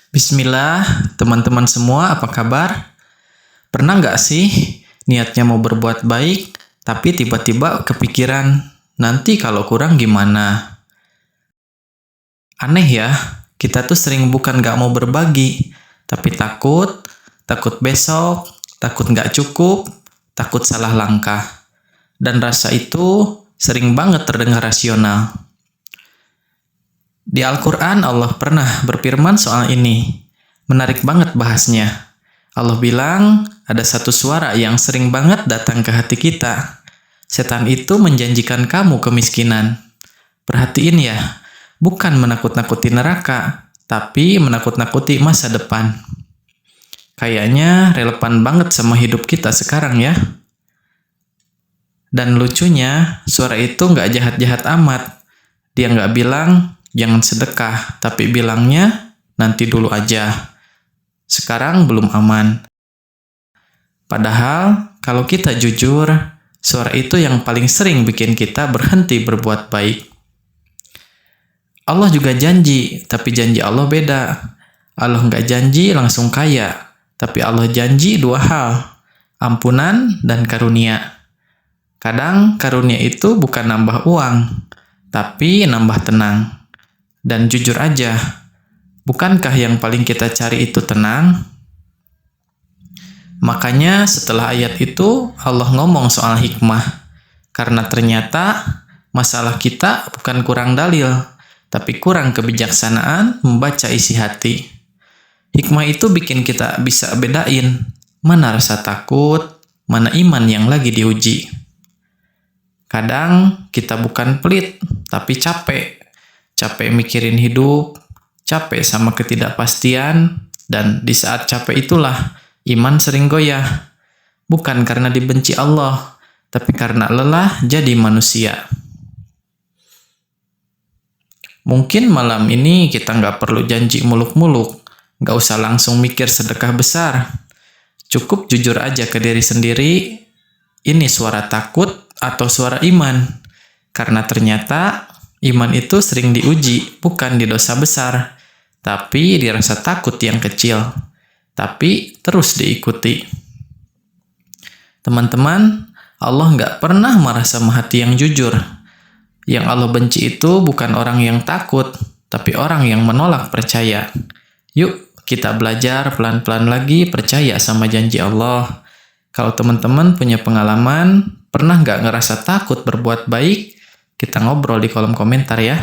Bismillah, teman-teman semua apa kabar? Pernah nggak sih niatnya mau berbuat baik, tapi tiba-tiba kepikiran, nanti kalau kurang gimana? Aneh ya, kita tuh sering bukan nggak mau berbagi, tapi takut besok, takut nggak cukup, takut salah langkah. Dan rasa itu sering banget terdengar rasional. Di Al-Quran Allah pernah berfirman soal ini. Menarik banget bahasnya. Allah bilang, ada satu suara yang sering banget datang ke hati kita. Setan itu menjanjikan kamu kemiskinan. Perhatiin ya, bukan menakut-nakuti neraka, tapi menakut-nakuti masa depan. Kayaknya relevan banget sama hidup kita sekarang ya. Dan lucunya, suara itu nggak jahat-jahat amat. Dia nggak bilang, jangan sedekah, tapi bilangnya, nanti dulu aja. Sekarang belum aman. Padahal, kalau kita jujur, suara itu yang paling sering bikin kita berhenti berbuat baik. Allah juga janji, tapi janji Allah beda. Allah nggak janji langsung kaya, tapi Allah janji dua hal, ampunan dan karunia. Kadang karunia itu bukan nambah uang, tapi nambah tenang. Dan jujur aja, bukankah yang paling kita cari itu tenang? Makanya setelah ayat itu Allah ngomong soal hikmah. Karena ternyata masalah kita bukan kurang dalil, tapi kurang kebijaksanaan membaca isi hati. Hikmah itu bikin kita bisa bedain mana rasa takut, mana iman yang lagi diuji. Kadang kita bukan pelit, tapi capek. Capek mikirin hidup, capek sama ketidakpastian, dan di saat capek itulah iman sering goyah. Bukan karena dibenci Allah, tapi karena lelah jadi manusia. Mungkin malam ini kita nggak perlu janji muluk-muluk, nggak usah langsung mikir sedekah besar. Cukup jujur aja ke diri sendiri, ini suara takut atau suara iman. Karena ternyata iman itu sering diuji, bukan di dosa besar, tapi di rasa takut yang kecil, tapi terus diikuti. Teman-teman, Allah nggak pernah marah sama hati yang jujur. Yang Allah benci itu bukan orang yang takut, tapi orang yang menolak percaya. Yuk, kita belajar pelan-pelan lagi percaya sama janji Allah. Kalau teman-teman punya pengalaman, pernah nggak ngerasa takut berbuat baik? Kita ngobrol di kolom komentar ya.